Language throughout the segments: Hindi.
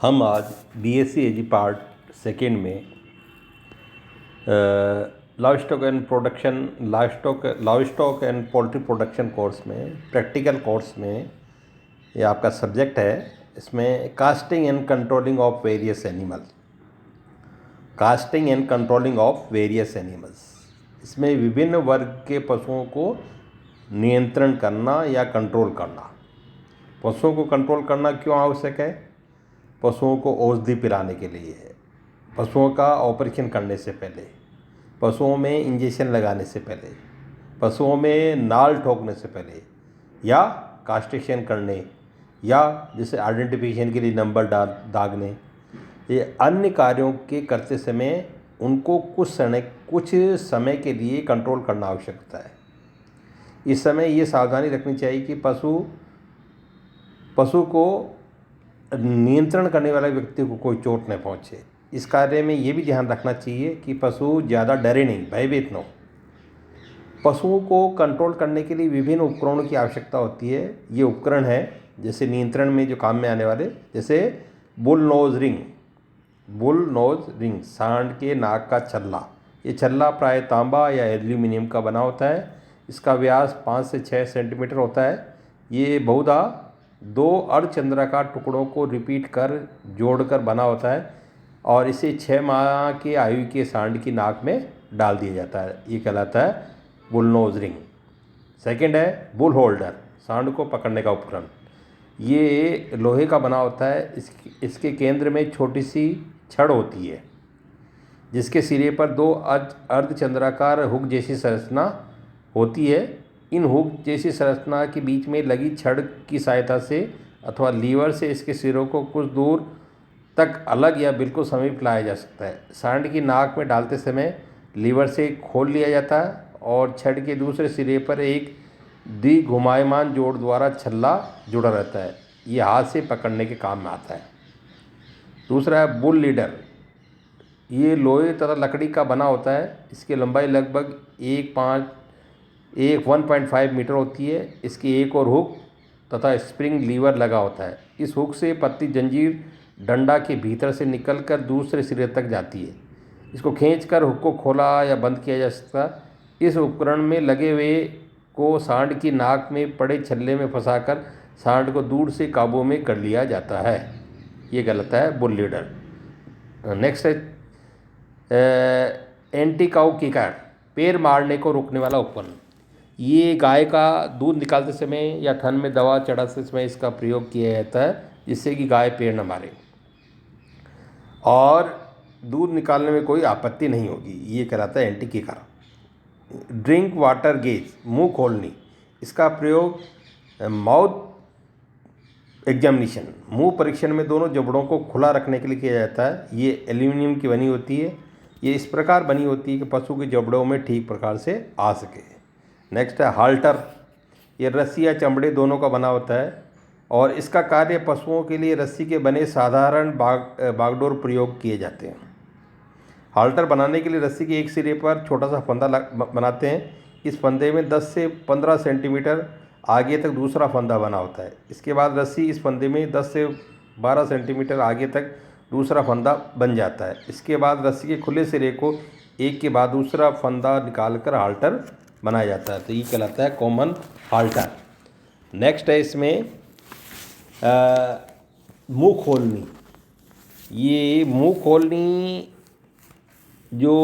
हम आज बीएससी एजी पार्ट सेकेंड में livestock and poultry production course में प्रैक्टिकल कोर्स में ये आपका सब्जेक्ट है। इसमें casting and controlling of various animals, इसमें विभिन्न वर्ग के पशुओं को नियंत्रण करना या कंट्रोल करना। पशुओं को कंट्रोल करना क्यों आवश्यक है? पशुओं को औषधि पिलाने के लिए है, पशुओं का ऑपरेशन करने से पहले, पशुओं में इंजेक्शन लगाने से पहले, पशुओं में नाल ठोकने से पहले, या कास्ट्रेशन करने, या जैसे आइडेंटिफिकेशन के लिए नंबर दागने, ये अन्य कार्यों के करते समय उनको कुछ समय के लिए कंट्रोल करना आवश्यक होता है। इस समय ये सावधानी रखनी चाहिए कि पशु को नियंत्रण करने वाले व्यक्ति को कोई चोट न पहुंचे। इस कार्य में ये भी ध्यान रखना चाहिए कि पशु ज़्यादा डरे नहीं, भयभीत न हो। पशुओं को कंट्रोल करने के लिए विभिन्न उपकरणों की आवश्यकता होती है। ये उपकरण है जैसे नियंत्रण में जो काम में आने वाले, जैसे बुल नोज रिंग, सांड के नाक का छल्ला। ये छल्ला प्राय तांबा या एल्यूमिनियम का बना होता है। इसका व्यास 5 से 6 सेंटीमीटर होता है। ये बहुधा 2 अर्धचंद्राकार टुकड़ों को जोड़कर बना होता है और इसे 6 माह के आयु के सांड की नाक में डाल दिया जाता है। ये कहलाता है बुल नोज रिंग। सेकेंड है बुल होल्डर, सांड को पकड़ने का उपकरण। ये लोहे का बना होता है। इसके केंद्र में छोटी सी छड़ होती है जिसके सिरे पर 2 अर्धचंद्राकार हुक जैसी संरचना होती है। इन हुक जैसी संरचना के बीच में लगी छड़ की सहायता से अथवा लीवर से इसके सिरों को कुछ दूर तक अलग या बिल्कुल समीप लाया जा सकता है। सांड की नाक में डालते समय लीवर से खोल लिया जाता है और छड़ के दूसरे सिरे पर एक द्विघुमायमान जोड़ द्वारा छल्ला जुड़ा रहता है। ये हाथ से पकड़ने के काम में आता है। दूसरा है बुल लीडर। ये लोहे तथा लकड़ी का बना होता है। इसकी लंबाई लगभग 1.5 मीटर होती है। इसकी एक और हुक तथा स्प्रिंग लीवर लगा होता है। इस हुक से पतली जंजीर डंडा के भीतर से निकलकर दूसरे सिरे तक जाती है। इसको खींचकर हुक को खोला या बंद किया जा सकता है। इस उपकरण में लगे हुए को सांड की नाक में पड़े छल्ले में फंसाकर सांड को दूर से काबू में कर लिया जाता है। ये गलत है बुल लीडर। नेक्स्ट है एंटी काउ किकर, पैर मारने को रोकने वाला उपकरण। ये गाय का दूध निकालते समय या थन में दवा चढ़ाते समय इसका प्रयोग किया जाता है जिससे कि गाय पैर न मारे और दूध निकालने में कोई आपत्ति नहीं होगी। ये कहलाता है anti kicker. Drink water gauge, मुंह खोलनी। इसका प्रयोग माउथ एग्जामिनेशन, मुंह परीक्षण में दोनों जबड़ों को खुला रखने के लिए किया जाता है। ये एल्यूमिनियम की बनी होती है। ये इस प्रकार बनी होती है कि पशु के जबड़ों में ठीक प्रकार से आ सके। नेक्स्ट है हाल्टर। ये रस्सी या चमड़े दोनों का बना होता है और इसका कार्य पशुओं के लिए रस्सी के बने साधारण बागडोर प्रयोग किए जाते हैं। हाल्टर बनाने के लिए रस्सी के एक सिरे पर छोटा सा फंदा बनाते हैं। इस फंदे में 10 से 15 सेंटीमीटर आगे तक दूसरा फंदा बना होता है। इसके बाद रस्सी इस फंदे में 10 से 12 सेंटीमीटर आगे तक दूसरा फंदा बन जाता है। इसके बाद रस्सी के खुले सिरे को एक के बाद दूसरा फंदा निकालकर हाल्टर बनाया जाता है। तो ये कहलाता है कॉमन हाल्टर। नेक्स्ट है इसमें मुंह खोलनी। ये मुंह खोलनी जो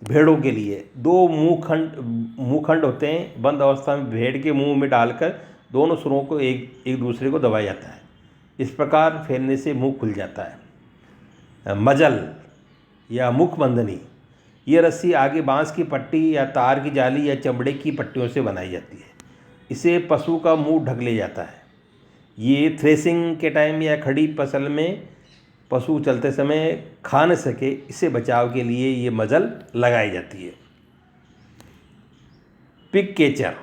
भेड़ों के लिए 2 मुंहखंड होते हैं। बंद अवस्था में भेड़ के मुंह में डालकर दोनों सुरों को एक दूसरे को दबाया जाता है। इस प्रकार फैलने से मुंह खुल जाता है। मजल या मुखबंधनी। ये रस्सी आगे बांस की पट्टी या तार की जाली या चमड़े की पट्टियों से बनाई जाती है। इसे पशु का मुंह ढक ले जाता है। ये थ्रेसिंग के टाइम या खड़ी फसल में पशु चलते समय खा न सके, इससे बचाव के लिए ये मजल लगाई जाती है। Pig catcher.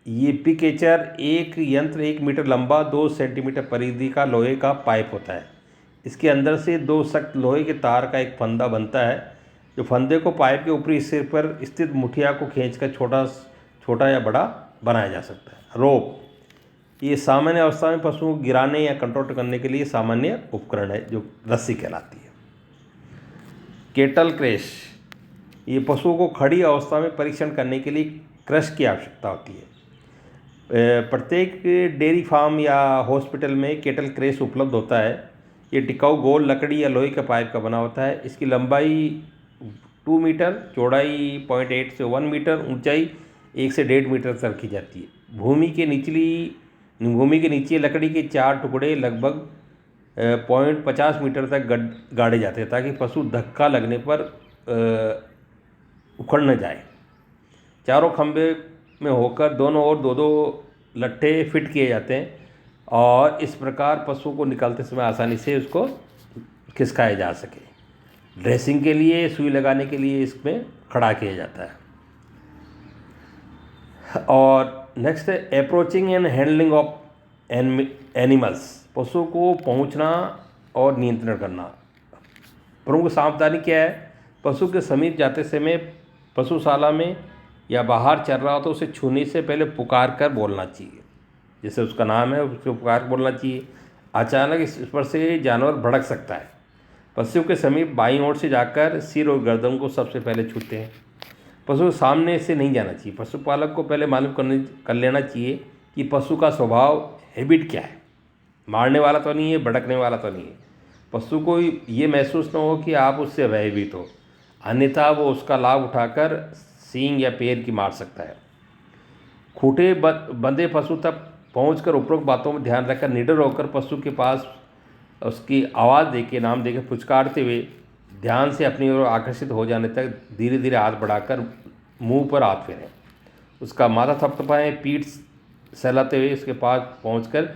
ये पिग कैचर एक यंत्र 1 मीटर लंबा 2 सेंटीमीटर परिधि का लोहे का पाइप होता है। इसके अंदर से 2 सख्त लोहे के तार का एक फंदा बनता है जो फंदे को पाइप के ऊपरी हिस्से पर स्थित मुठिया को खींचकर छोटा या बड़ा बनाया जा सकता है। रोप। ये सामान्य अवस्था में पशुओं को गिराने या कंट्रोल करने के लिए सामान्य उपकरण है जो रस्सी कहलाती है। केटल क्रैश, ये पशुओं को खड़ी अवस्था में परीक्षण करने के लिए क्रश की आवश्यकता होती है। प्रत्येक डेयरी फार्म या हॉस्पिटल में केटल क्रैश उपलब्ध होता है। ये टिकाऊ गोल लकड़ी या लोहे के पाइप का बना होता है। इसकी लंबाई 2 मीटर, चौड़ाई 0.8 से 1 मीटर, ऊंचाई 1 से 1.5 मीटर तक रखी जाती है। भूमि के नीचे लकड़ी के 4 टुकड़े लगभग 0.50 मीटर तक गाड़े जाते हैं ताकि पशु धक्का लगने पर उखड़ न जाए। चारों खंभे में होकर दोनों ओर 2-2 लट्ठे फिट किए जाते हैं और इस प्रकार पशु को निकालते समय आसानी से उसको खिसकाया जा सके। ड्रेसिंग के लिए, सुई लगाने के लिए इसमें खड़ा किया जाता है। और नेक्स्ट है approaching and handling of animals, पशु को पहुंचना और नियंत्रण करना। प्रमुख सावधानी क्या है? पशु के समीप जाते समय पशुशाला में या बाहर चल रहा हो तो उसे छूने से पहले पुकार कर बोलना चाहिए, जैसे उसका नाम है उसको पुकार कर बोलना चाहिए। अचानक इस पर से जानवर भड़क सकता है। पशु के समीप बाईं ओर से जाकर सिर और गर्दन को सबसे पहले छूते हैं। पशु सामने से नहीं जाना चाहिए। पशुपालक को पहले मालूम कर लेना चाहिए कि पशु का स्वभाव, हैबिट क्या है। मारने वाला तो नहीं है, भड़कने वाला तो नहीं है। पशु को ये महसूस न हो कि आप उससे भयभीत हो, अन्यथा वो उसका लाभ उठाकर सींग या पैर की मार सकता है। खूंटे बंधे पशु तक पहुंचकर उपरोक्त बातों में ध्यान रखकर निडर होकर पशु के पास उसकी आवाज़ देके, नाम देके पुचकारते हुए ध्यान से अपनी ओर आकर्षित हो जाने तक धीरे धीरे हाथ बढ़ाकर मुंह पर हाथ फेरें। उसका माथा थपथपाएं, पीठ सहलाते हुए उसके पास पहुंचकर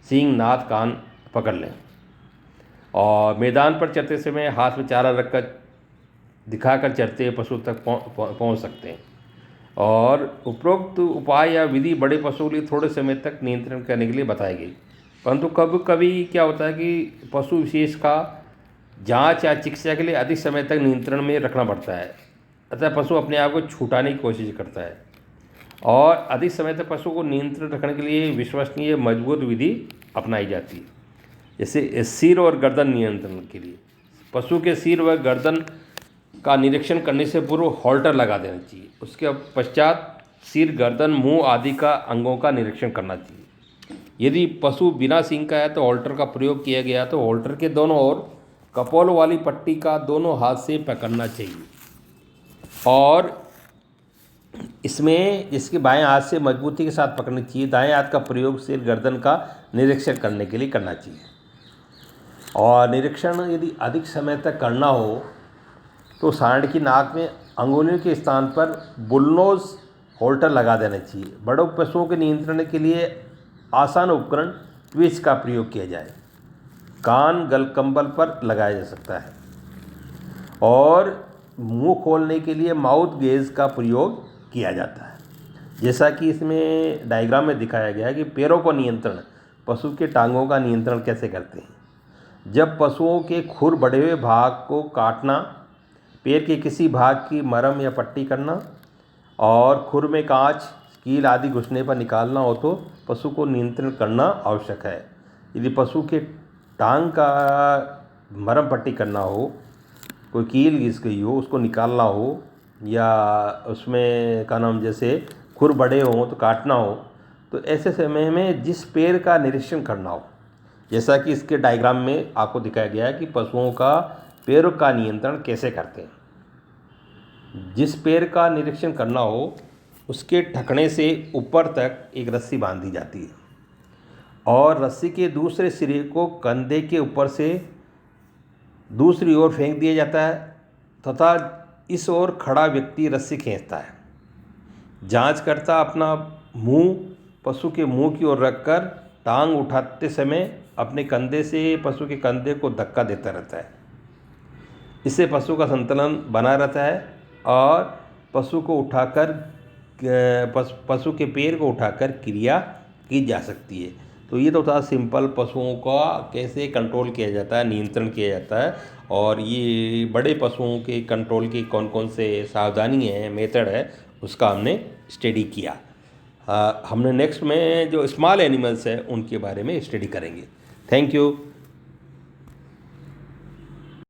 सींग, नाक, कान पकड़ लें। और मैदान पर चलते समय हाथ में चारा रखकर दिखाकर चढ़ते हुए पशु तक पहुंच सकते हैं। और उपरोक्त उपाय या विधि बड़े पशुओं के लिए थोड़े समय तक नियंत्रण करने के लिए बताई गई, परंतु कभी कभी क्या होता है कि पशु विशेष का जांच या चिकित्सा के लिए अधिक समय तक नियंत्रण में रखना पड़ता है, अतः पशु अपने आप को छुटाने की कोशिश करता है। और अधिक समय तक पशु को नियंत्रण रखने के लिए विश्वसनीय मजबूत विधि अपनाई जाती है, जैसे सिर और गर्दन नियंत्रण के लिए पशु के सिर व गर्दन का निरीक्षण करने से पूर्व हॉल्टर लगा देना चाहिए। उसके पश्चात सिर, गर्दन, मुंह आदि का अंगों का निरीक्षण करना चाहिए। यदि पशु बिना सींग का है तो हॉल्टर का प्रयोग किया गया तो हॉल्टर के दोनों ओर कपोल वाली पट्टी का दोनों हाथ से पकड़ना चाहिए और इसमें जिसके बाएं हाथ से मजबूती के साथ पकड़नी चाहिए। दाएं हाथ का प्रयोग सिर, गर्दन का निरीक्षण करने के लिए करना चाहिए। और निरीक्षण यदि अधिक समय तक करना हो तो सांड की नाक में अंगुलियों के स्थान पर बुलनोज होल्टर लगा देना चाहिए। बड़े पशुओं के नियंत्रण के लिए आसान उपकरण ट्विच का प्रयोग किया जाए। कान गलकंबल पर लगाया जा सकता है। और मुंह खोलने के लिए माउथ गेज का प्रयोग किया जाता है, जैसा कि इसमें डायग्राम में दिखाया गया है कि पैरों को नियंत्रण, पशु के टांगों का नियंत्रण कैसे करते हैं। जब पशुओं के खुर बढ़े हुए भाग को काटना, पैर के किसी भाग की मरम या पट्टी करना और खुर में कांच, कील आदि घुसने पर निकालना हो तो पशु को नियंत्रण करना आवश्यक है। यदि पशु के टांग का मरम पट्टी करना हो, कोई कील घिस गई हो, उसको निकालना हो या उसमें का नाम जैसे खुर बड़े हों तो काटना हो, तो ऐसे समय में जिस पैर का निरीक्षण करना हो, जैसा कि इसके डायग्राम में आपको दिखाया गया है कि पशुओं का पैरों का नियंत्रण कैसे करते हैं। जिस पैर का निरीक्षण करना हो उसके ढकने से ऊपर तक एक रस्सी बांधी जाती है और रस्सी के दूसरे सिरे को कंधे के ऊपर से दूसरी ओर फेंक दिया जाता है तथा इस ओर खड़ा व्यक्ति रस्सी खींचता है। जांचकर्ता अपना मुंह पशु के मुंह की ओर रखकर टांग उठाते समय अपने कंधे से पशु के कंधे को धक्का देता रहता है। इससे पशु का संतुलन बना रहता है और पशु के पैर को उठाकर क्रिया की जा सकती है। तो ये तो था सिंपल पशुओं का कैसे कंट्रोल किया जाता है, नियंत्रण किया जाता है। और ये बड़े पशुओं के कंट्रोल की कौन कौन से सावधानी है, मेथड है, उसका हमने स्टडी किया। हमने नेक्स्ट में जो स्मॉल एनिमल्स है उनके बारे में स्टडी करेंगे। Thank you.